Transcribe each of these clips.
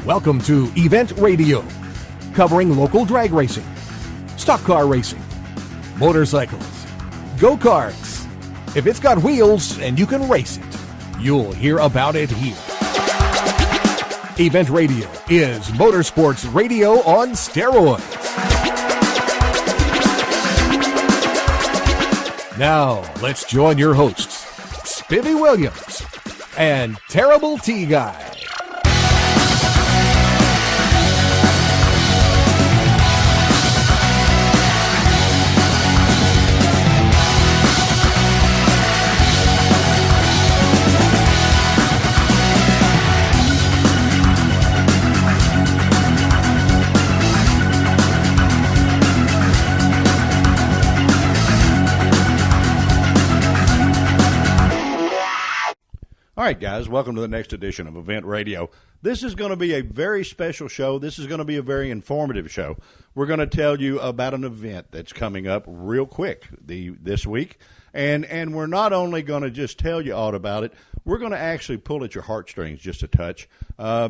Welcome to Event Radio, covering local drag racing, stock car racing, motorcycles, go-karts. If it's got wheels and you can race it, you'll hear about it here. Event Radio is motorsports radio on steroids. Now, let's join your hosts, Spivvy Williams and Terrible T Guy. All right, guys, welcome to the next edition of Event Radio. This is going to be a very special show. This is going to be a very informative show. We're going to tell you about an event that's coming up real quick this week. And we're not only going to just tell you all about it, we're going to actually pull at your heartstrings just a touch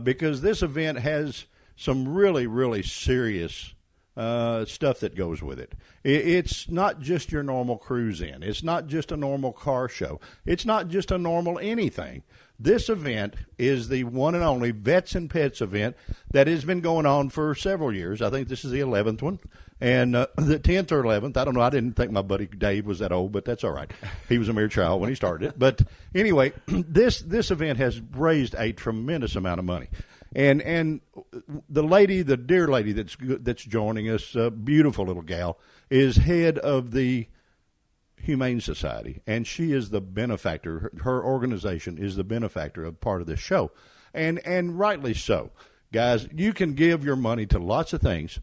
because this event has some really, really serious stuff that goes with it. It's not just your normal cruise in. It's not just a normal car show. It's not just a normal anything. This event is the one and only Vets and Pets event that has been going on for several years. I think this is the 11th one. And the 10th or 11th, I don't know. I didn't think my buddy Dave was that old, but that's all right. He was a mere child when he started it. But anyway, this event has raised a tremendous amount of money. And the lady, the dear lady that's joining us, beautiful little gal, is head of the Humane Society, and she is the benefactor. Her organization is the benefactor of part of this show, and rightly so. Guys, you can give your money to lots of things,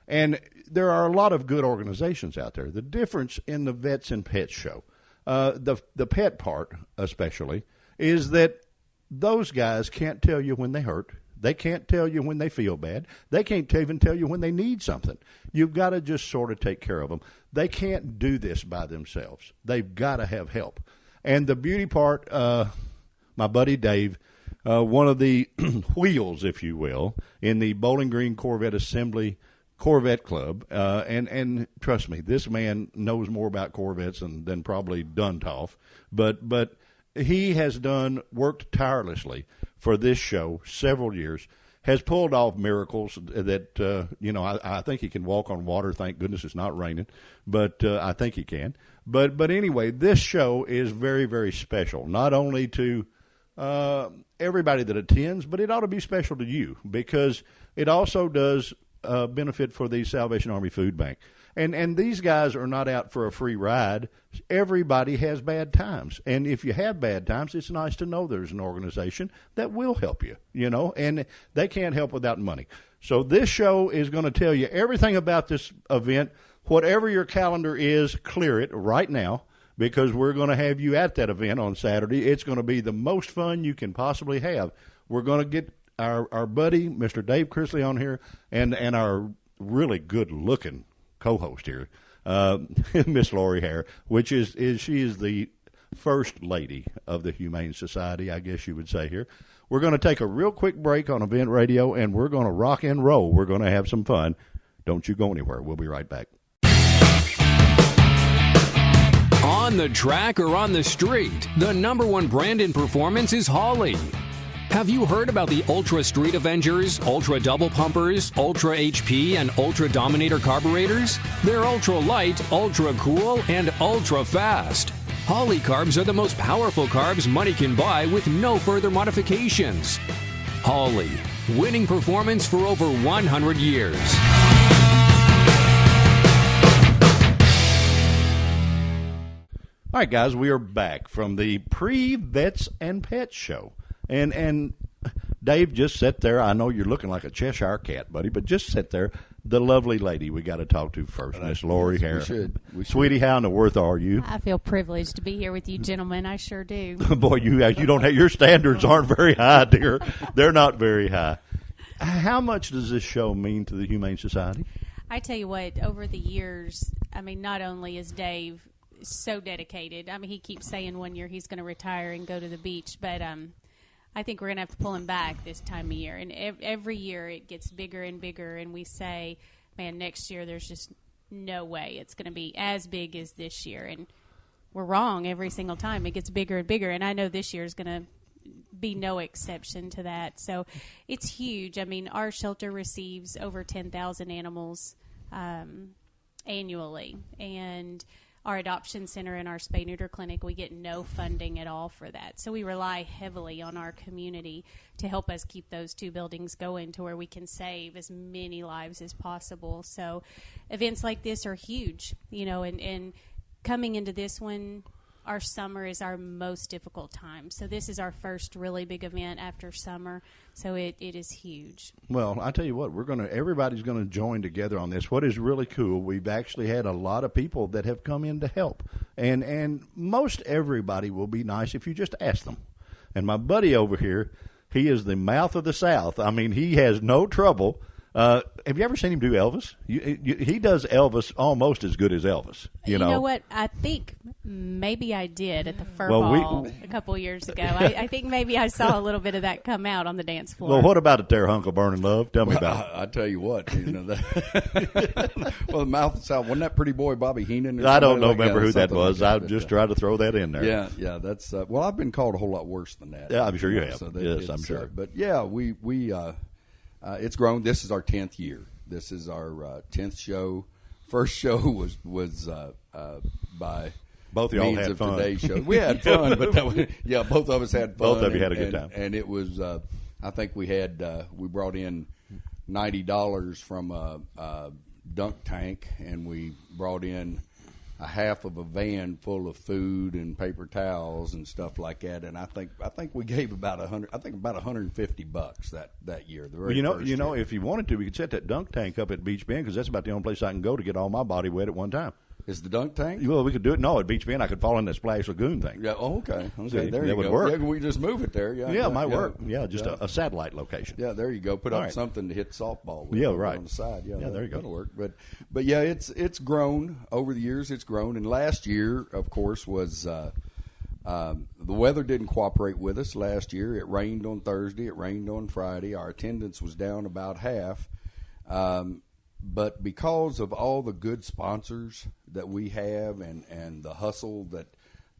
and there are a lot of good organizations out there. The difference in the Vets and Pets show, the pet part especially, is that those guys can't tell you when they hurt. They can't tell you when they feel bad. They can't even tell you when they need something. You've got to just sort of take care of them. They can't do this by themselves. They've got to have help. And the beauty part, my buddy Dave, one of the wheels, if you will, in the Bowling Green Corvette Assembly Corvette Club, and trust me, this man knows more about Corvettes than probably Duntov, but he has worked tirelessly for this show several years, has pulled off miracles that, I think he can walk on water. Thank goodness it's not raining, but I think he can. But anyway, this show is very, very special, not only to everybody that attends, but it ought to be special to you because it also does benefit for the Salvation Army Food Bank. And these guys are not out for a free ride. Everybody has bad times. And if you have bad times, it's nice to know there's an organization that will help you, and they can't help without money. So this show is going to tell you everything about this event. Whatever your calendar is, clear it right now because we're going to have you at that event on Saturday. It's going to be the most fun you can possibly have. We're going to get our buddy, Mr. Dave Chrisley, on here and our really good-looking co-host here, Miss Lori Hare, which is she is the first lady of the Humane Society, I guess you would say here. We're going to take a real quick break on Event Radio, and we're going to rock and roll. We're going to have some fun. Don't you go anywhere. We'll be right back. On the track or on the street, the number one brand in performance is Holley. Have you heard about the Ultra Street Avengers, Ultra Double Pumpers, Ultra HP, and Ultra Dominator carburetors? They're ultra light, ultra cool, and ultra fast. Holley carbs are the most powerful carbs money can buy with no further modifications. Holley, winning performance for over 100 years. All right, guys, we are back from the pre-Vets and Pets show. And Dave, just sit there. I know you're looking like a Cheshire cat, buddy, but just sit there. The lovely lady we got to talk to first, Miss Lori Hare. We should. Sweetie, how in the world are you? I feel privileged to be here with you gentlemen. I sure do. Boy, you don't have, your standards aren't very high, dear. They're not very high. How much does this show mean to the Humane Society? I tell you what, over the years, not only is Dave so dedicated. He keeps saying one year he's going to retire and go to the beach, but I think we're going to have to pull him back this time of year. And every year it gets bigger and bigger, and we say, man, next year there's just no way it's going to be as big as this year. And we're wrong every single time. It gets bigger and bigger, and I know this year is going to be no exception to that. So it's huge. I mean, our shelter receives over 10,000 animals annually, and our adoption center and our spay neuter clinic, we get no funding at all for that. So we rely heavily on our community to help us keep those two buildings going to where we can save as many lives as possible. So events like this are huge, and coming into this one, our summer is our most difficult time. So this is our first really big event after summer. So it is huge. Well, I tell you what, everybody's going to join together on this. What is really cool, we've actually had a lot of people that have come in to help. And most everybody will be nice if you just ask them. And my buddy over here, he is the mouth of the South. I mean, he has no trouble. Have you ever seen him do Elvis? He does Elvis almost as good as Elvis. You know what? I think maybe I did at the Fur Ball a couple of years ago. I think maybe I saw a little bit of that come out on the dance floor. Well, what about it there, Hunkle Burning Love? Tell me about it. I tell you what. That, well, the mouth of the South, wasn't that pretty boy Bobby Heenan? I don't remember who that was. I just tried to throw that in there. Yeah. That's well, I've been called a whole lot worse than that. Yeah, I'm sure you have. So yes, I'm sure. But yeah, we it's grown. This is our 10th year. This is our 10th show. First show was by both of y'all means had of fun. Today's show. We had fun, but both of us had fun. Both of you had a good time, and it was. I think we brought in $90 from a dunk tank, and we brought in a half of a van full of food and paper towels and stuff like that. And I think we gave about $150 that year. The very first year. If you wanted to, we could set that dunk tank up at Beach Bend, because that's about the only place I can go to get all my body wet at one time. Is the dunk tank? Well, we could do it. No, at Beach Bend, I could fall in the Splash Lagoon thing. Yeah. Oh, okay. See, there you would go. work. Yeah, we just move it there. Yeah, it might work. Yeah, just a satellite location. Yeah, there you go. Put all up right. something to hit softball with. Yeah, right. On the side. Yeah, there you go. That'll work. But yeah, it's grown over the years. It's grown, and last year, of course, was the weather didn't cooperate with us last year. It rained on Thursday. It rained on Friday. Our attendance was down about half. But because of all the good sponsors that we have and the hustle that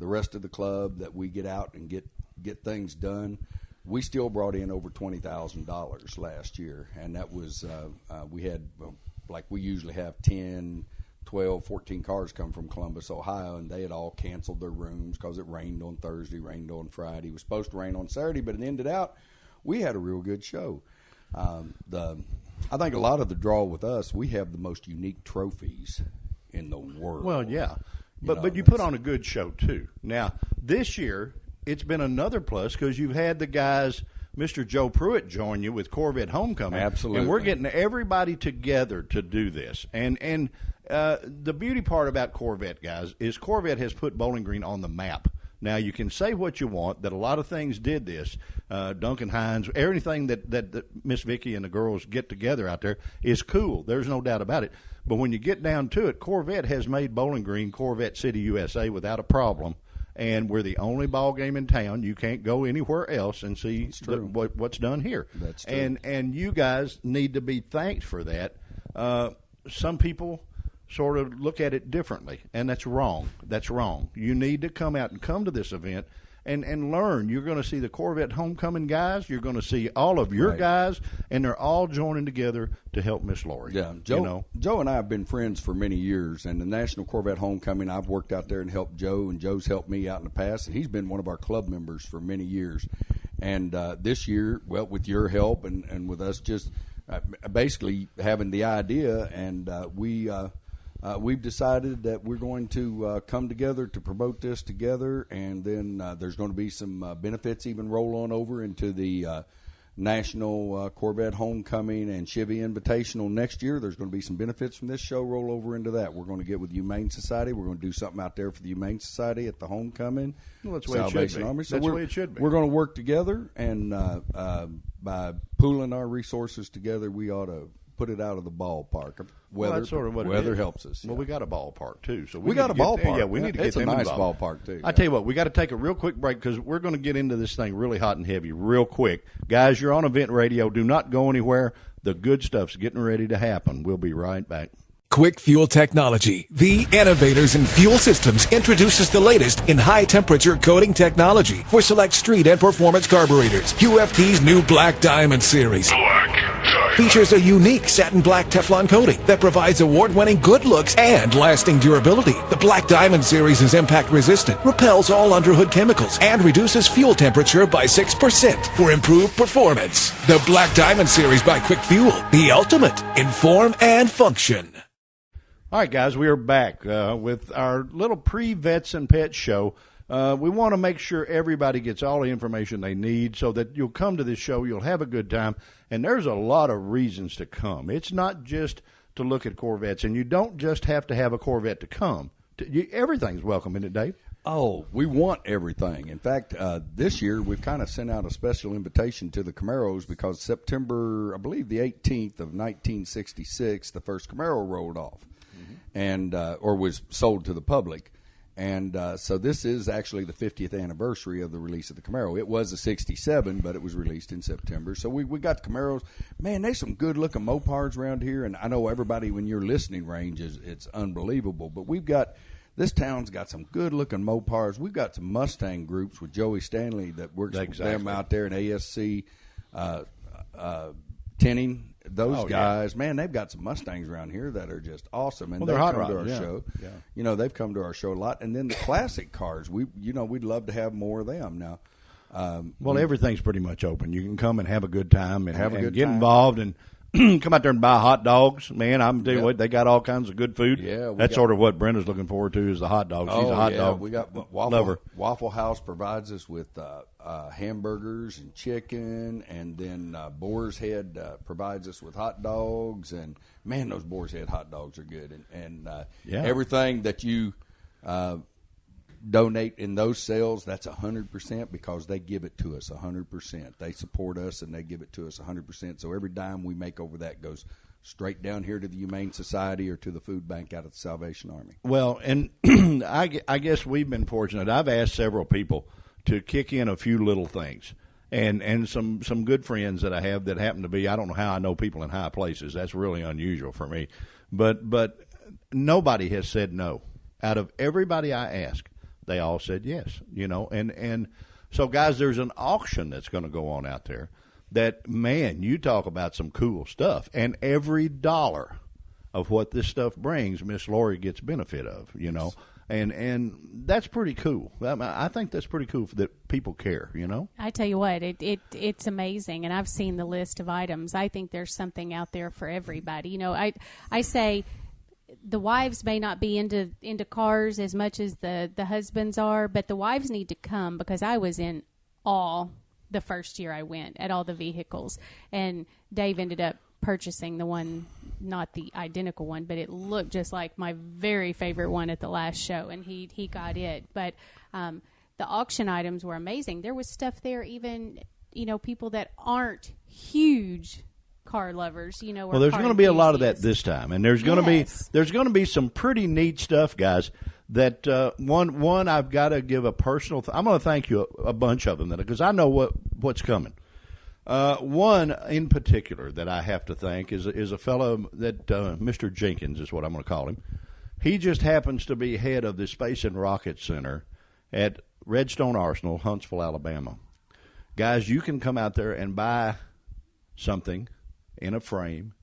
the rest of the club that we get out and get things done, we still brought in over $20,000 last year. And that was we had, like we usually have 10, 12, 14 cars come from Columbus, Ohio, and they had all canceled their rooms because it rained on Thursday, rained on Friday. It was supposed to rain on Saturday, but it ended out. We had a real good show. I think a lot of the draw with us, we have the most unique trophies in the world. Well, yeah. But you put on a good show, too. Now, this year, it's been another plus because you've had the guys, Mr. Joe Pruitt, join you with Corvette Homecoming. Absolutely. And we're getting everybody together to do this. And the beauty part about Corvette, guys, is Corvette has put Bowling Green on the map. Now, you can say what you want, that a lot of things did this. Duncan Hines, everything that Miss Vicki and the girls get together out there is cool. There's no doubt about it. But when you get down to it, Corvette has made Bowling Green Corvette City, USA without a problem. And we're the only ball game in town. You can't go anywhere else and see what's done here. That's true. And you guys need to be thanked for that. Some people sort of look at it differently, and that's wrong. That's wrong. You need to come out and come to this event and learn. You're going to see the Corvette Homecoming guys. You're going to see all of your guys, and they're all joining together to help Miss Lori. Yeah, Joe and I have been friends for many years, and the National Corvette Homecoming, I've worked out there and helped Joe, and Joe's helped me out in the past, and he's been one of our club members for many years. And this year, well, with your help and with us just basically having the idea, and we've decided that we're going to come together to promote this together, and then there's going to be some benefits even roll on over into the National Corvette Homecoming and Chevy Invitational next year. There's going to be some benefits from this show roll over into that. We're going to get with the Humane Society. We're going to do something out there for the Humane Society at the homecoming. Well, that's the way it should be. Army. So that's the way it should be. We're going to work together, and by pooling our resources together, we ought to put it out of the ballpark. Weather, that's sort of what it weather is. helps us. Well, yeah. we got a ballpark too, so We need got to a get- ballpark. Yeah, we need to get It's a them nice involved. ballpark, too, I yeah. tell you what, we got to take a real quick break because we're going to get into this thing really hot and heavy real quick, guys. You're on Event Radio. Do not go anywhere. The good stuff's getting ready to happen. We'll be right back. Quick Fuel Technology, the innovators in fuel systems, introduces the latest in high-temperature coating technology for select street and performance carburetors. QFT's new Black Diamond series features a unique satin black Teflon coating that provides award-winning good looks and lasting durability. The Black Diamond series is impact-resistant, repels all underhood chemicals, and reduces fuel temperature by 6% for improved performance. The Black Diamond series by Quick Fuel, the ultimate in form and function. All right, guys, we are back with our little pre-Vets and Pets show. We want to make sure everybody gets all the information they need so that you'll come to this show, you'll have a good time, and there's a lot of reasons to come. It's not just to look at Corvettes, and you don't just have to have a Corvette to come. Everything's welcome, isn't it, Dave? Oh, we want everything. In fact, this year we've kind of sent out a special invitation to the Camaros because September, I believe the 18th of 1966, the first Camaro rolled off. And or was sold to the public, and so this is actually the 50th anniversary of the release of the Camaro. It was a '67, but it was released in September. So we got the Camaros. Man, there's some good looking Mopars around here, and I know everybody when you're listening range it's unbelievable. But this town's got some good looking Mopars. We've got some Mustang groups with Joey Stanley that works with them out there in ASC Tinning. Those guys, man, they've got some Mustangs around here that are just awesome, and Well, they've they're hot come to rods, our yeah. show. Yeah. You know, they've come to our show a lot, and then the classic cars. We'd love to have more of them now. Well, everything's pretty much open. You can come and have a good time and, Have a and good get time. involved and come out there and buy hot dogs. Man, I'm telling you Yep. what, they got all kinds of good food. Yeah, That's sort of what Brenda's looking forward to is the hot dogs. She's a hot dog We got lover. Waffle House provides us with hamburgers and chicken, and then Boar's Head provides us with hot dogs. And man, those Boar's Head hot dogs are good. And Yeah. everything that you donate in those sales, that's 100% because they give it to us 100%. They support us and they give it to us 100%. So every dime we make over that goes straight down here to the Humane Society or to the food bank out of the Salvation Army. Well, and I guess we've been fortunate. I've asked several people to kick in a few little things. And some good friends that I have that happen to be, I don't know how I know people in high places. That's really unusual for me. But nobody has said no. Out of everybody I asked, they all said yes, and so guys, there's an auction that's going to go on out there that, man, you talk about some cool stuff, and every dollar of what this stuff brings, Miss Lori gets benefit of, and that's pretty cool. I think that's pretty cool that people care, I tell you what, it's amazing, and I've seen the list of items. I think there's something out there for everybody. I say the wives may not be into cars as much as the husbands are, but the wives need to come because I was in awe the first year I went at all the vehicles, and Dave ended up purchasing the one, not the identical one, but it looked just like my very favorite one at the last show, and he got it. But the auction items were amazing. There was stuff there, even people that aren't huge car lovers, Well, there's going to be a lot of that this time, and there's going to be some pretty neat stuff, guys. That one I've got to give a personal. I'm going to thank you a bunch of them because I know what's coming. One in particular that I have to thank is a fellow that Mr. Jenkins is what I'm going to call him. He just happens to be head of the Space and Rocket Center at Redstone Arsenal, Huntsville, Alabama. Guys, you can come out there and buy something in a frame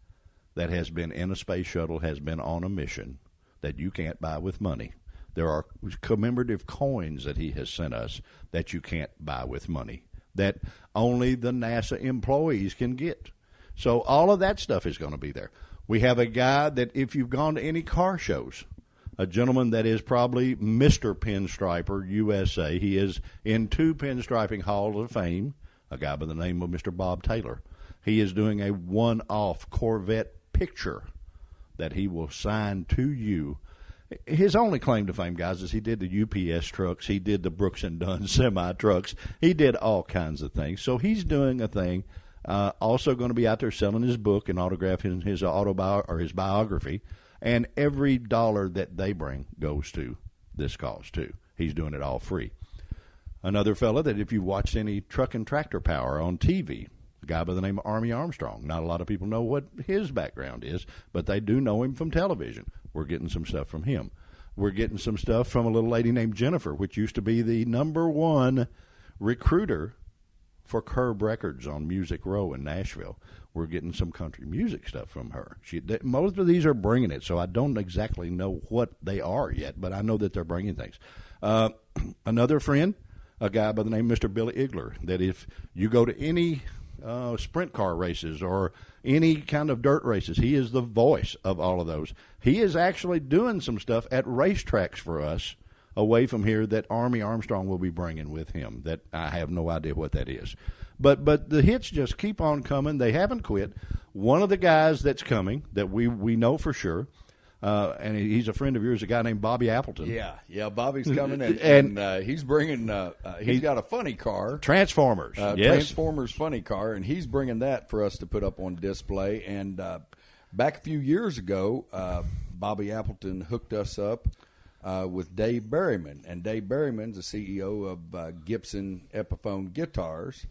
that has been in a space shuttle, has been on a mission, that you can't buy with money. There are commemorative coins that he has sent us that you can't buy with money, that only the NASA employees can get. So all of that stuff is going to be there. We have a guy that, if you've gone to any car shows, a gentleman that is probably Mr. Pinstriper USA. He is in 2 pinstriping halls of fame, a guy by the name of Mr. Bob Taylor. He is doing a one-off Corvette picture that he will sign to you. His only claim to fame, guys, is he did the UPS trucks. He did the Brooks and Dunn semi-trucks. He did all kinds of things. So he's doing a thing Also going to be out there selling his book and autographing his biography. And every dollar that they bring goes to this cause, too. He's doing it all free. Another fella that if you watched any Truck and Tractor Power on TV, a guy by the name of Army Armstrong. Not a lot of people know what his background is, but they do know him from television. We're getting some stuff from him. We're getting some stuff from a little lady named Jennifer, which used to be the #1 recruiter for Curb Records on Music Row in Nashville. We're getting some country music stuff from her. Most of these are bringing it, so I don't exactly know what they are yet, but I know that they're bringing things. Another friend, a guy by the name of Mr. Billy Igler, that if you go to any sprint car races or any kind of dirt races, he is the voice of all of those. He is actually doing some stuff at racetracks for us away from here that Army Armstrong will be bringing with him that I have no idea what that is. But the hits just keep on coming. They haven't quit. One of the guys that's coming that we know for sure, and he's a friend of yours, a guy named Bobby Appleton. Yeah, Bobby's coming, and he's bringing, he's got a funny car. Transformers, yes. Transformers funny car, and he's bringing that for us to put up on display. And back a few years ago, Bobby Appleton hooked us up with Dave Berryman, and Dave Berryman's the CEO of Gibson Epiphone Guitars,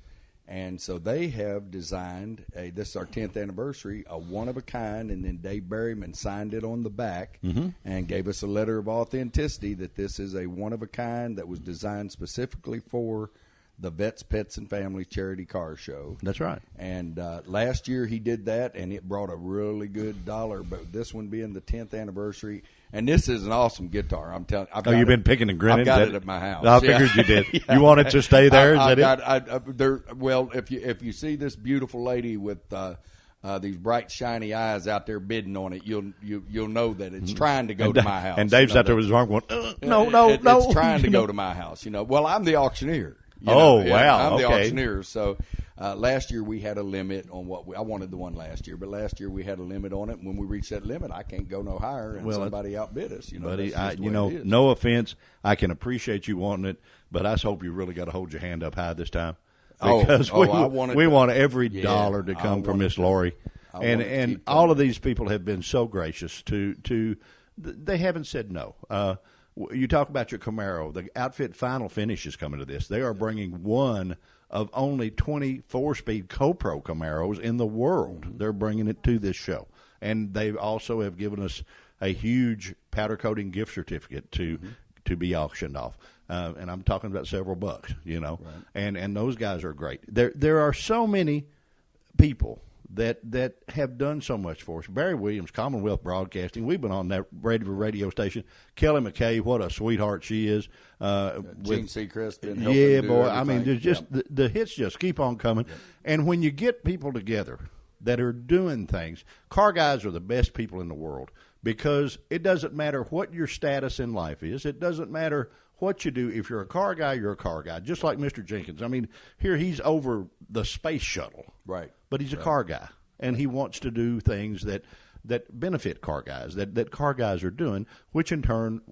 and so they have designed this is our 10th anniversary, a one-of-a-kind, and then Dave Berryman signed it on the back and gave us a letter of authenticity that this is a one-of-a-kind that was designed specifically for the Vets, Pets, and Family Charity Car Show. That's right. And last year he did that, and it brought a really good dollar, but this one being the 10th anniversary. And this is an awesome guitar. I'm telling you. You've been picking and grinning. I've got it at my house. I figured you did. Yeah. You want it to stay there? Is that it? Well, if you see this beautiful lady with these bright, shiny eyes out there bidding on it, you'll know that it's trying to go to my house. And Dave's out there with his arm going, no. It's trying to go to my house. Well, I'm the auctioneer. Wow. I'm the okay. auctioneer. So last year we had a limit on what I wanted the one last year, but last year we had a limit on it. And when we reached that limit, I can't go no higher, and somebody outbid us. Buddy, no offense, I can appreciate you wanting it, but I just hope you really got to hold your hand up high this time because we want every dollar to come from Miss Lori, and all of these people have been so gracious to they haven't said no. You talk about your Camaro. The Outfit Final Finish is coming to this. They are bringing one of only 24-speed Co-Pro Camaros in the world. They're bringing it to this show. And they also have given us a huge powder coating gift certificate to be auctioned off. And I'm talking about several bucks, Right. And those guys are great. There are so many people that have done so much for us. Barry Williams, Commonwealth Broadcasting. We've been on that radio station. Kelly McKay, what a sweetheart she is. Gene Seacrest been helping do boy. everything. I mean, there's just the hits just keep on coming. Yep. And when you get people together that are doing things, car guys are the best people in the world because it doesn't matter what your status in life is. It doesn't matter what you do. If you're a car guy, you're a car guy. Just like Mr. Jenkins. I mean, here he's over the space shuttle. Right. But he's a car guy, and he wants to do things that benefit car guys, that car guys are doing, which in turn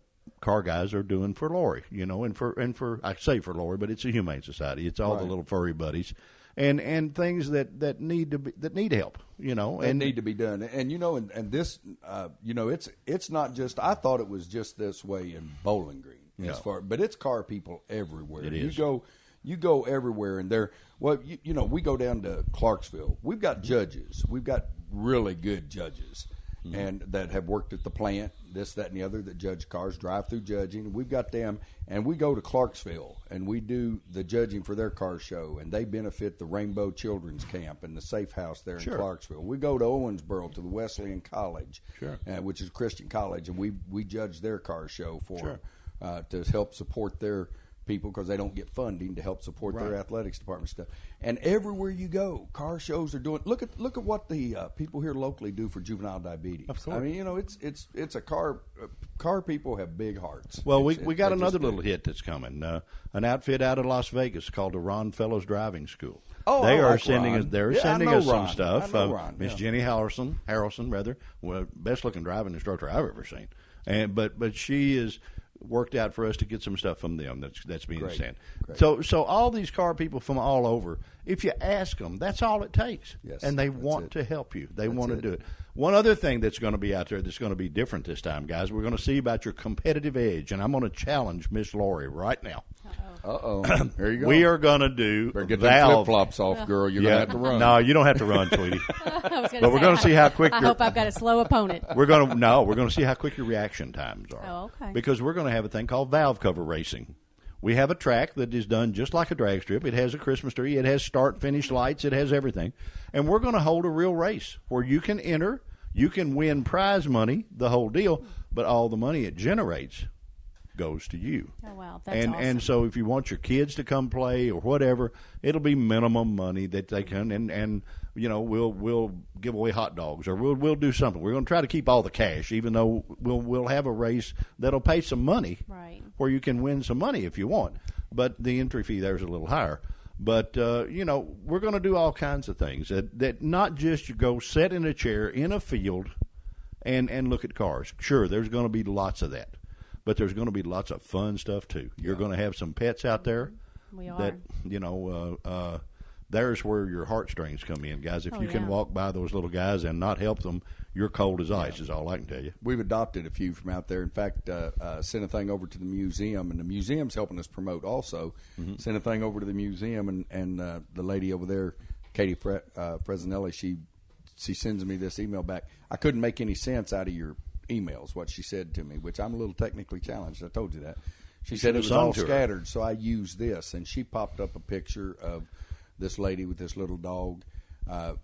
car guys are doing for Lori, and for I say for Lori, but it's a humane society. It's all the little furry buddies, and things that need help, and need to be done. And this, it's not just. I thought it was just this way in Bowling Green, but it's car people everywhere. It is. You go everywhere, and we go down to Clarksville. We've got judges. We've got really good judges, and that have worked at the plant, this, that, and the other, that judge cars, drive-through judging. We've got them, and we go to Clarksville, and we do the judging for their car show, and they benefit the Rainbow Children's Camp and the Safe House there in Clarksville. We go to Owensboro to the Wesleyan College, which is Christian College, and we judge their car show for to help support their people because they don't get funding to help support their athletics department stuff. And everywhere you go, car shows are doing. Look at what the people here locally do for juvenile diabetes. Of course. I mean, it's a car people have big hearts. Well, we got another little hit that's coming. An outfit out of Las Vegas called the Ron Fellows Driving School. Oh, they are like sending Ron. us. They're Yeah, sending I know us some Ron. stuff. I know Ron, Miss Jenny Harrelson, best looking driving instructor I've ever seen. But she is worked out for us to get some stuff from them that's being Great. sent. Great. So all these car people from all over, if you ask them, that's all it takes. Yes, and they that's want it. to help you. They That's want to it. do it. One other thing that's going to be out there that's going to be different this time, guys, we're going to see about your competitive edge, and I'm going to challenge Miss Lori right now. Uh-oh. There you go. We are going to do Better get them Valve. flip-flops off, girl. You're going to have to run. No, you don't have to run, sweetie. But we're gonna see how quick I your- hope I've got a slow opponent. We're going to see how quick your reaction times are. Oh, okay. Because we're going to have a thing called valve cover racing. We have a track that is done just like a drag strip. It has a Christmas tree. It has start-finish lights. It has everything. And we're going to hold a real race where you can enter, you can win prize money, the whole deal, but all the money it generates goes to you. Oh, wow. That's and awesome. and so if you want your kids to come play or whatever, it'll be minimum money that they can and we'll give away hot dogs or we'll do something. We're going to try to keep all the cash, even though we'll have a race that'll pay some money, Right. where you can win some money if you want. But the entry fee there is a little higher. But we're going to do all kinds of things that not just you go sit in a chair in a field and look at cars. Sure, there's going to be lots of that. But there's going to be lots of fun stuff, too. You're going to have some pets out there. We are. That, there's where your heartstrings come in, guys. If you can yeah. walk by those little guys and not help them, you're cold as ice is all I can tell you. We've adopted a few from out there. In fact, sent a thing over to the museum, and the museum's helping us promote also. Mm-hmm. Sent a thing over to the museum, and the lady over there, Katie Fresinelli, she sends me this email back. I couldn't make any sense out of your emails, what she said to me, which I'm a little technically challenged. I told you that. She said it was all scattered, so I used this, and she popped up a picture of this lady with this little dog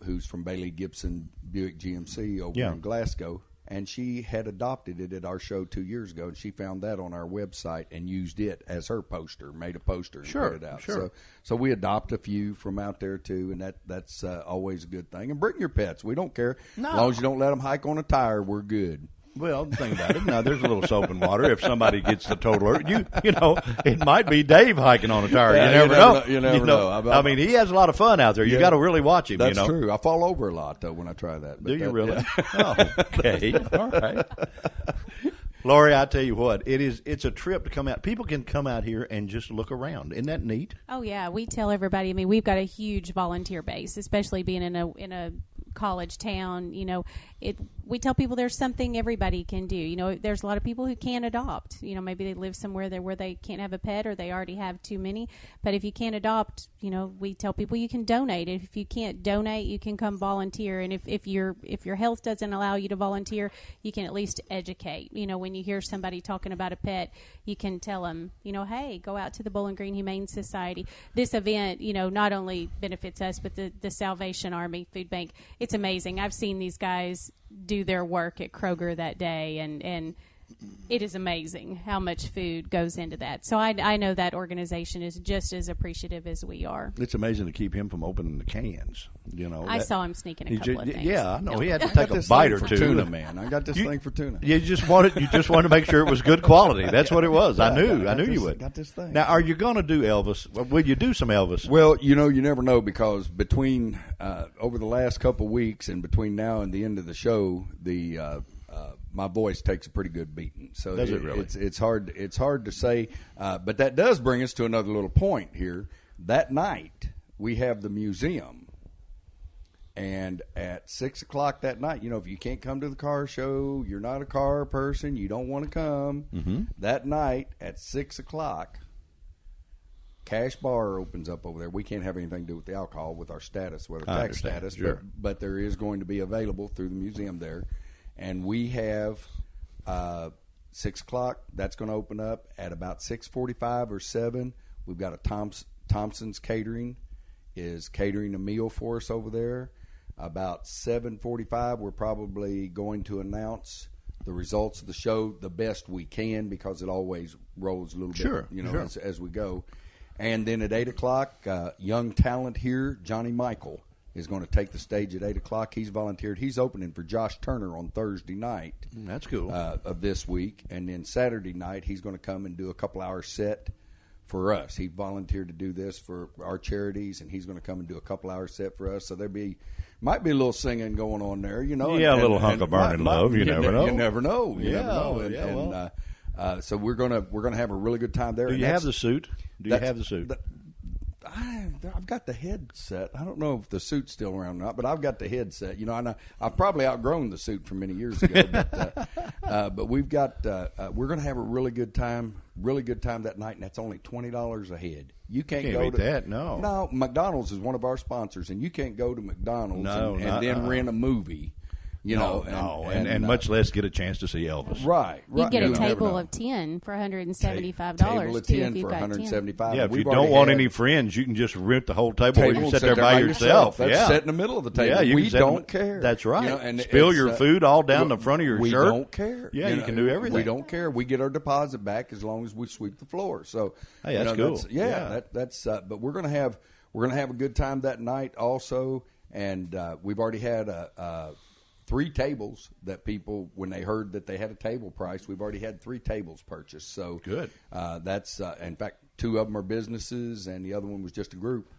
who's from Bailey Gibson Buick GMC over in Glasgow, and she had adopted it at our show 2 years ago, and she found that on our website and used it as her poster, made a poster and put it out. Sure. So we adopt a few from out there too, and that's always a good thing. And bring your pets. We don't care. No. As long as you don't let them hike on a tire, we're good. Well, think about it. Now, there's a little soap and water. If somebody gets the total, it might be Dave hiking on a tire. Yeah, you never know. You never know. I mean, he has a lot of fun out there. You got to really watch him. That's true. I fall over a lot though when I try that. But Do you really? Yeah. Oh, okay. All right. Lori, I tell you what, it's a trip to come out. People can come out here and just look around. Isn't that neat? Oh yeah, we tell everybody. I mean, we've got a huge volunteer base, especially being in a college town. We tell people there's something everybody can do. There's a lot of people who can't adopt. Maybe they live somewhere where they can't have a pet or they already have too many. But if you can't adopt, we tell people you can donate. If you can't donate, you can come volunteer. And if your health doesn't allow you to volunteer, you can at least educate. When you hear somebody talking about a pet, you can tell them, hey, go out to the Bowling Green Humane Society. This event, not only benefits us, but the Salvation Army Food Bank. It's amazing. I've seen these guys do their work at Kroger that day, and it is amazing how much food goes into that. So I know that organization is just as appreciative as we are. It's amazing to keep him from opening the cans. I saw him sneaking a couple of things. Yeah, I know. No. He had to take a bite or two. Tuna, man. I got this thing for tuna. You just wanted to make sure it was good quality. That's what it was. I knew you would. Got this thing. Now, are you going to do Elvis? Will you do some Elvis? Well, you never know, because between over the last couple weeks and between now and the end of the show, my voice takes a pretty good beating. So does it really? It's hard to say, but that does bring us to another little point here. That night we have the museum, and at 6 o'clock that night, if you can't come to the car show, you're not a car person, you don't want to come. Mm-hmm. That night at 6 o'clock. Cash bar opens up over there. We can't have anything to do with the alcohol with our status, with our tax status, sure. but there is going to be available through the museum there. And we have 6 o'clock. That's going to open up at about 6:45 or 7. We've got a Thompson's Catering is catering a meal for us over there. About 7:45, we're probably going to announce the results of the show the best we can, because it always rolls a little bit, as we go. And then at 8 o'clock, young talent here, Johnny Michael, is going to take the stage at 8 o'clock. He's volunteered. He's opening for Josh Turner on Thursday night. That's cool. Of this week. And then Saturday night, he's going to come and do a couple-hour set for us. He volunteered to do this for our charities, and he's going to come and do a couple-hour set for us. So might be a little singing going on there, Yeah, a little hunk of burning love. You never know. You never know. And So we're gonna have a really good time there. Do you have the suit? Do you have the suit? I've got the headset. I don't know if the suit's still around or not, but I've got the headset. I've probably outgrown the suit from many years ago. But we've got we're going to have a really good time that night, and that's only $20 a head. You can't go beat to that. No, McDonald's is one of our sponsors, and you can't go to McDonald's and then rent a movie. And much less get a chance to see Elvis. Right. You get a table of 10 for $175. Table of 10 for $175. Yeah, if you don't want any friends, you can just rent the whole table where you sit there by yourself. That's sit in the middle of the table. Yeah, we don't care. That's right. And spill your food all down the front of your we shirt. We don't care. Yeah, you can do everything. We don't care. We get our deposit back as long as we sweep the floor. So hey, that's cool. That's but we're gonna have a good time that night also, and we've already had 3 tables that people, when they heard that they had a table price, we've already had 3 tables purchased. So good. That's in fact 2 of them are businesses, and the other one was just a group.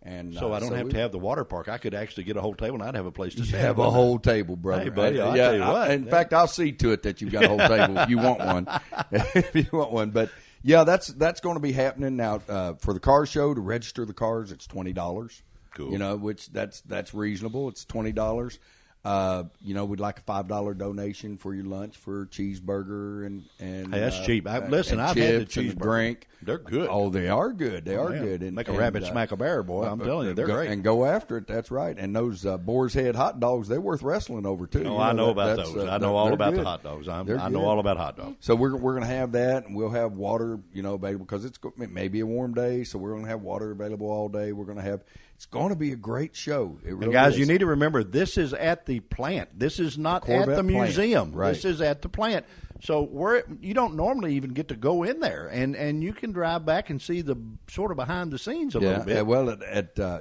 And so I don't have to have the water park. I could actually get a whole table, and I'd have a place to sit. Have a whole table, brother. Hey, buddy, I'll tell you what. In fact, I'll see to it that you've got a whole table if you want one. If you want one, but yeah, that's going to be happening now. For the car show, to register the cars, it's $20. Cool. Which that's reasonable. It's $20. We'd like a $5 donation for your lunch for a cheeseburger and hey, that's cheap. Listen, I've had the cheeseburger. Drink. They're good. Oh, they are good. They are good. And make a rabbit smack a bear, boy. I'm telling you, they're great. And go after it. That's right. And those Boar's Head hot dogs, they're worth wrestling over too. Oh, I know about those. I know all about the hot dogs. I know all about hot dogs. So we're going to have that, and we'll have water, available because it may be a warm day. So we're going to have water available all day. We're going to have. It's going to be a great show. It really and guys, is. you need to remember, this is at the plant. This is not at the museum. Right. This is at the plant. So you don't normally even get to go in there, and you can drive back and see the sort of behind the scenes a little bit. Yeah, well,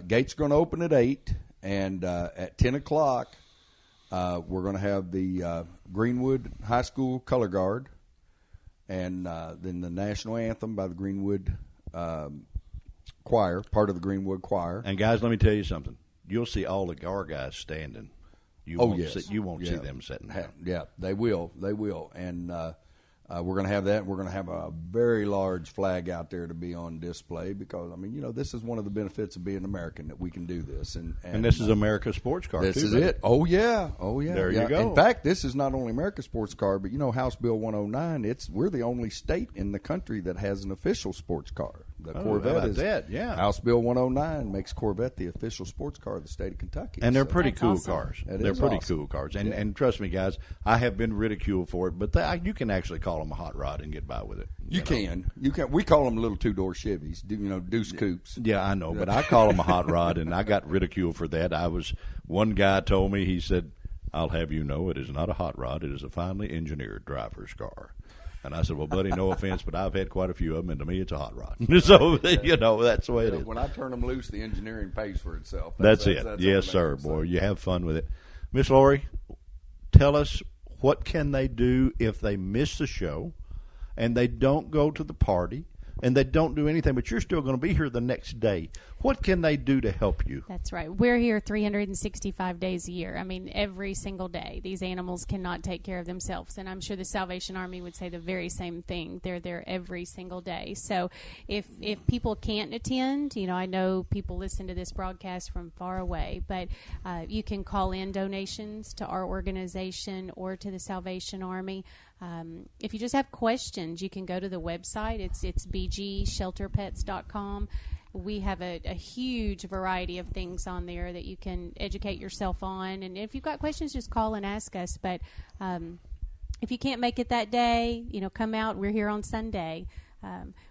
gates are going to open at 8, and at 10 o'clock, we're going to have the Greenwood High School Color Guard, and then the national anthem by the Greenwood choir, part of the Greenwood choir. And guys, let me tell you something. You'll see all the GAR guys standing. You won't see them sitting down. Yeah, they will. They will. And we're going to have that. We're going to have a very large flag out there to be on display because, this is one of the benefits of being American, that we can do this. And this is America's sports car, This too, is right? it. Oh, yeah. There you go. In fact, this is not only America's sports car, but, House Bill 109, we're the only state in the country that has an official sports car. The Corvette is that? Yeah. House Bill 109 makes Corvette the official sports car of the state of Kentucky. And they're pretty That's cool awesome. cars. They're pretty awesome. cool cars. And trust me, guys, I have been ridiculed for it, but you can actually call them a hot rod and get by with it. You can. We call them little 2-door Chevys, Deuce Coupes. Yeah, I know, but I call them a hot rod, and I got ridiculed for that. One guy told me, he said, "I'll have you know, it is not a hot rod. It is a finely engineered driver's car." And I said, "Well, buddy, no offense, but I've had quite a few of them, and to me, it's a hot rod." So, that's the way it is. When I turn them loose, the engineering pays for itself. That's it. Yes, sir, boy. You have fun with it. Miss Lori, tell us, what can they do if they miss the show and they don't go to the party and they don't do anything, but you're still going to be here the next day? What can they do to help you? That's right. We're here 365 days a year. Every single day. These animals cannot take care of themselves. And I'm sure the Salvation Army would say the very same thing. They're there every single day. So if people can't attend, I know people listen to this broadcast from far away, but you can call in donations to our organization or to the Salvation Army. If you just have questions, you can go to the website. It's bgshelterpets.com. We have a huge variety of things on there that you can educate yourself on. And if you've got questions, just call and ask us. But if you can't make it that day, come out. We're here on Sunday.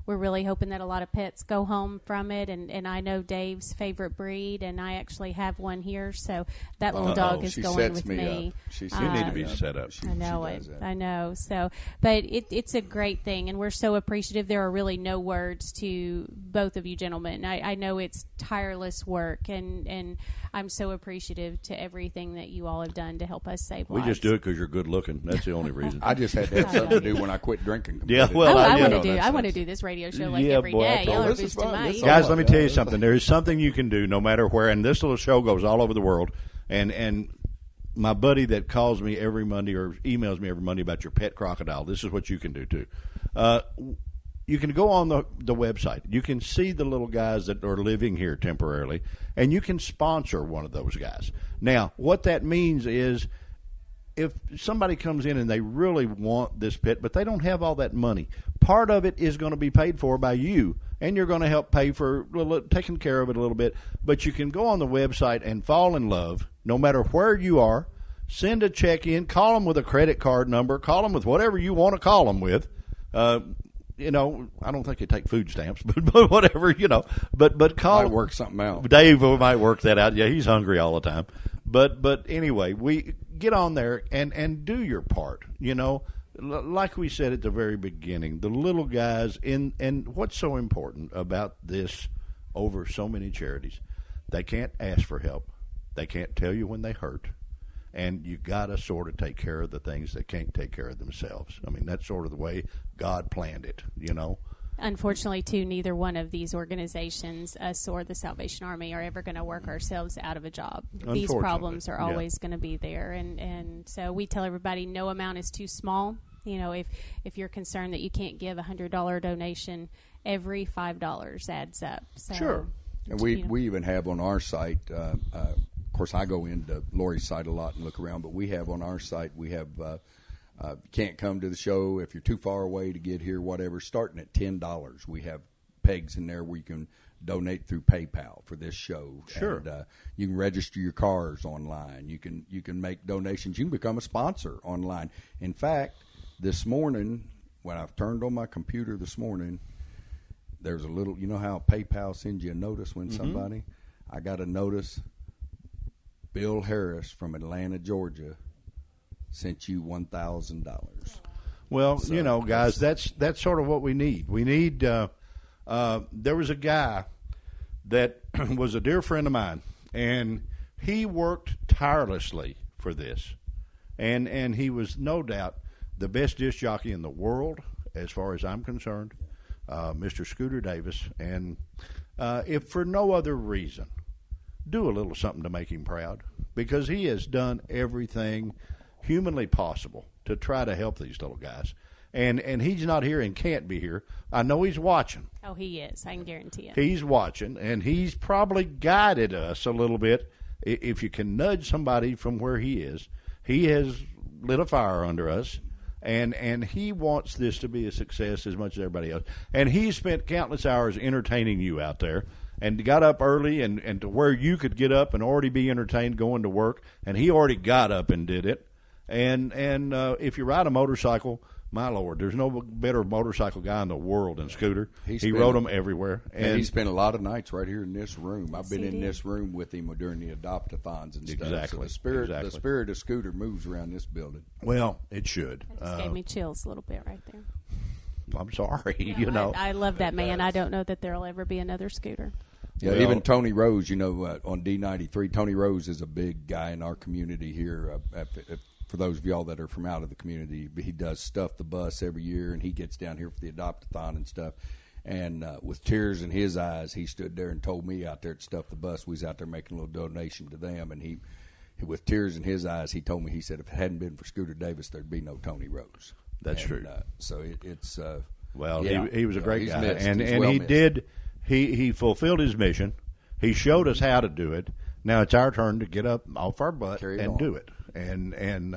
We're really hoping that a lot of pets go home from it, and I know Dave's favorite breed, and I actually have one here, so that little dog is going with me. You need to be set up. I know it. I know. So, but it's a great thing, and we're so appreciative. There are really no words to both of you gentlemen. I know it's tireless work, and I'm so appreciative to everything that you all have done to help us save lives. We just do it because you're good looking. That's the only reason. I just had to have something to do when I quit drinking. Yeah, well, I want to do this radio show every day. Y'all are boosting my ego. Guys, let me tell you something. There is something you can do no matter where, and this little show goes all over the world, and my buddy that calls me every Monday or emails me every Monday about your pet crocodile, this is what you can do too. You can go on the website. You can see the little guys that are living here temporarily, and you can sponsor one of those guys. Now, what that means is if somebody comes in and they really want this pet, but they don't have all that money, part of it is going to be paid for by you, and you're going to help pay for taking care of it a little bit. But you can go on the website and fall in love no matter where you are. Send a check in, call them with a credit card number, call them with whatever you want to call them with. I don't think they take food stamps, but whatever, But call. Might work something out. Dave might work that out. Yeah, he's hungry all the time. But anyway, we get on there and do your part. Like we said at the very beginning, the little guys and what's so important about this over so many charities, they can't ask for help. They can't tell you when they hurt. And you got to sort of take care of the things that can't take care of themselves. I mean, that's sort of the way God planned it, Unfortunately, too, neither one of these organizations, us or the Salvation Army, are ever going to work ourselves out of a job. These problems are always going to be there. And so we tell everybody no amount is too small. If you're concerned that you can't give a $100 donation, every $5 adds up. So, sure. And we even have on our site, of course, I go into Lori's site a lot and look around, but we have on our site, we have can't come to the show if you're too far away to get here, whatever, starting at $10. We have pegs in there where you can donate through PayPal for this show. Sure. And you can register your cars online. You can make donations. You can become a sponsor online. In fact, this morning, when I've turned on my computer this morning, there's a little, how PayPal sends you a notice when somebody, I got a notice, Bill Harris from Atlanta, Georgia, sent you $1,000. Well, guys, that's sort of what we need. We need. There was a guy that was a dear friend of mine, and he worked tirelessly for this, and he was no doubt the best disc jockey in the world, as far as I'm concerned, Mr. Scooter Davis. And if for no other reason, do a little something to make him proud, because he has done everything humanly possible to try to help these little guys. And he's not here and can't be here. I know he's watching. Oh, he is. I can guarantee it. He's watching, and he's probably guided us a little bit. If you can nudge somebody from where he is, he has lit a fire under us, and he wants this to be a success as much as everybody else. And he spent countless hours entertaining you out there, and got up early and to where you could get up and already be entertained going to work, and he already got up and did it. And if you ride a motorcycle, my Lord, there's no better motorcycle guy in the world than Scooter. He rode them everywhere. And he spent a lot of nights right here in this room. I've been in this room with him during the adopt-a-thons and stuff. Exactly. So the spirit of Scooter moves around this building. Well, it should. That just gave me chills a little bit right there. I'm sorry. I love that man. I don't know that there'll ever be another Scooter. Yeah, well, even Tony Rose, on D93, Tony Rose is a big guy in our community here. For those of y'all that are from out of the community, he does Stuff the Bus every year, and he gets down here for the adopt-a-thon and stuff. And with tears in his eyes, he stood there and told me out there at Stuff the Bus, we was out there making a little donation to them, and he with tears in his eyes, he told me, he said, if it hadn't been for Scooter Davis, there'd be no Tony Rose. That's true. So it's well, yeah, he was a great guy, missed. and well he missed. did. He fulfilled his mission. He showed us how to do it. Now it's our turn to get up off our butt and do it. And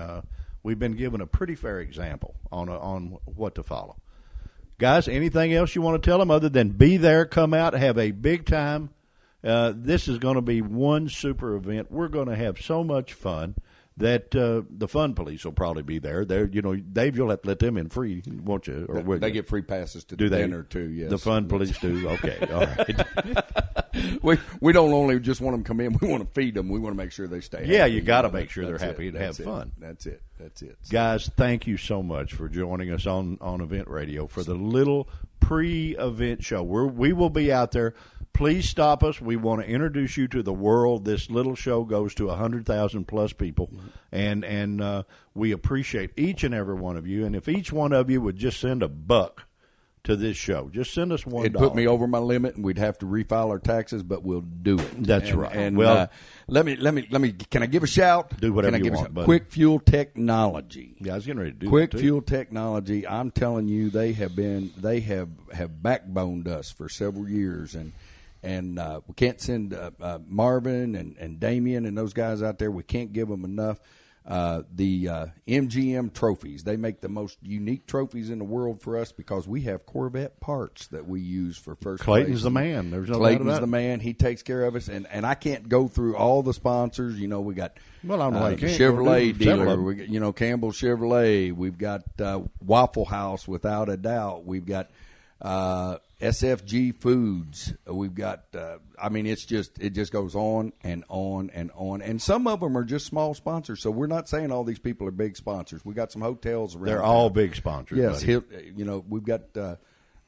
we've been given a pretty fair example on what to follow. Guys, anything else you want to tell them other than be there, come out, have a big time? This is going to be one super event. We're going to have so much fun that the fun police will probably be there. Dave, you'll have to let them in free, won't you? Or they get free passes to the dinner too. Yes, the fun police do. Okay, all right. we don't only just want them to come in. We want to feed them. We want to make sure they stay happy. Yeah, you got to make sure they're happy and have fun. That's it. Guys, thank you so much for joining us on Event Radio for the little pre-event show. We will be out there. Please stop us. We want to introduce you to the world. This little show goes to 100,000 plus people, and we appreciate each and every one of you. And if each one of you would just send $1 to this show. Just send us $1. It put me over my limit, and we'd have to refile our taxes, but we'll do it. That's right. And Well, let me. Can I give a shout? Do whatever Can I you give a want, shout? buddy. Quick Fuel Technology. Yeah, I was getting ready to do Quick that too. Fuel Technology. I'm telling you, they have backboned us for several years, and we can't send Marvin and Damien and those guys out there. We can't give them enough. The MGM trophies. They make the most unique trophies in the world for us because we have Corvette parts that we use for first Clayton's place. the man. There's no doubt Clayton's about the it. man. He takes care of us, and I can't go through all the sponsors. You know, we got Well, I don't know why you can't. Chevrolet Go do several dealer. of them. We got, Campbell Chevrolet. We've got Waffle House, without a doubt. We've got SFG Foods. We've got. It just goes on and on and on. And some of them are just small sponsors. So we're not saying all these people are big sponsors. We got some hotels around. They're town. all big sponsors. Yes, buddy. we've got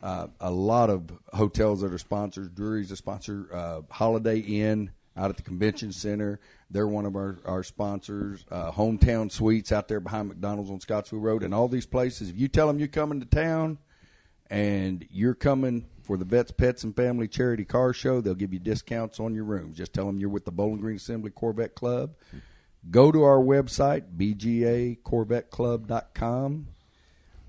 a lot of hotels that are sponsors. Drury's a sponsor. Holiday Inn out at the convention center. They're one of our sponsors. Hometown Suites out there behind McDonald's on Scottsville Road. And all these places, if you tell them you're coming to town and you're coming for the Vets, Pets, and Family Charity Car Show, they'll give you discounts on your rooms. Just tell them you're with the Bowling Green Assembly Corvette Club. Go to our website, bgacorvetteclub.com.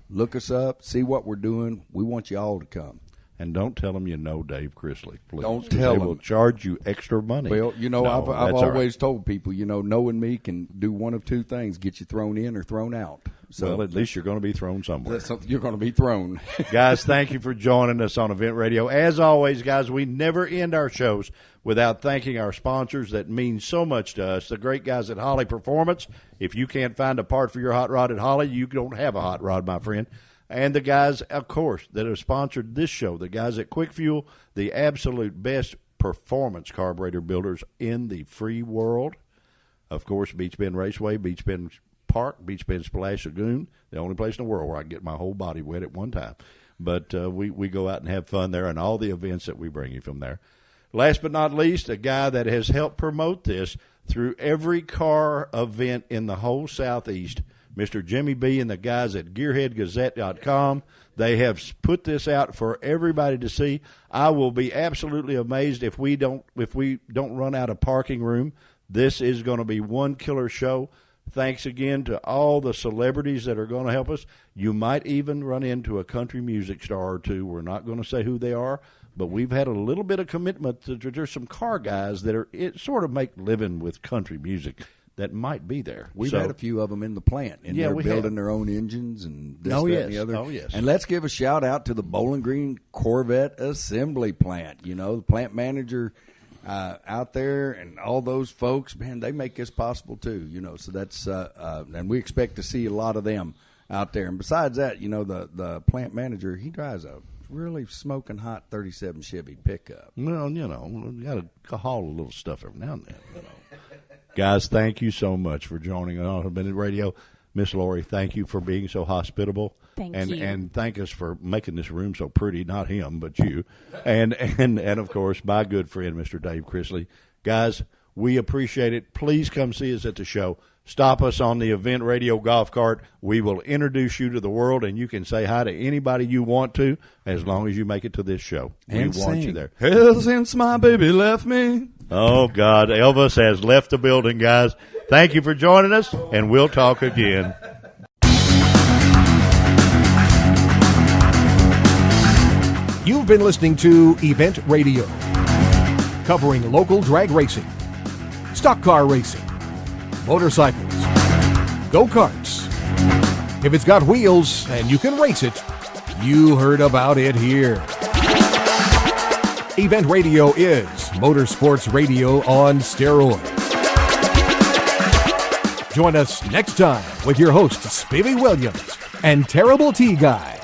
Look us up. See what we're doing. We want you all to come. And don't tell them you know Dave Chrisley, please. Don't tell They them. will charge you extra money. Well, No, I've that's all right. always told people, knowing me can do one of two things: get you thrown in or thrown out. So Well, at least you're going to be thrown somewhere. you're going to be thrown. Guys, thank you for joining us on Event Radio. As always, guys, we never end our shows without thanking our sponsors that mean so much to us. The great guys at Holly Performance. If you can't find a part for your hot rod at Holly, you don't have a hot rod, my friend. And the guys, of course, that have sponsored this show, the guys at Quick Fuel, the absolute best performance carburetor builders in the free world. Of course, Beach Bend Raceway, Beach Bend Park, Beach Bend Splash Lagoon, the only place in the world where I can get my whole body wet at one time. But we go out and have fun there and all the events that we bring you from there. Last but not least, a guy that has helped promote this through every car event in the whole Southeast, Mr. Jimmy B and the guys at GearheadGazette.com. They have put this out for everybody to see. I will be absolutely amazed if we don't run out of parking room. This is going to be one killer show. Thanks again to all the celebrities that are going to help us. You might even run into a country music star or two. We're not going to say who they are, but we've had a little bit of commitment. There's some car guys that sort of make living with country music that might be there. We've had a few of them in the plant, and they're building their own engines and this, that, and the other. Oh, yes. And let's give a shout out to the Bowling Green Corvette Assembly Plant. The plant manager out there and all those folks, man, they make this possible too. So that's and we expect to see a lot of them out there. And besides that, the plant manager, he drives a really smoking hot 37 Chevy pickup. Well, you got to haul a little stuff every now and then. Guys, thank you so much for joining us on Event Radio. Miss Lori, thank you for being so hospitable. Thank you. And thank us for making this room so pretty, not him, but you. And of course, my good friend, Mr. Dave Chrisley. Guys, we appreciate it. Please come see us at the show. Stop us on the Event Radio golf cart. We will introduce you to the world, and you can say hi to anybody you want to as long as you make it to this show. And we want sing. you there. Ever since my baby left me. Oh, God. Elvis has left the building, guys. Thank you for joining us, and we'll talk again. You've been listening to Event Radio, covering local drag racing, stock car racing, motorcycles, go-karts. If it's got wheels and you can race it, you heard about it here. Event Radio is motorsports radio on steroids. Join us next time with your hosts, Spivey Williams and Terrible T Guy.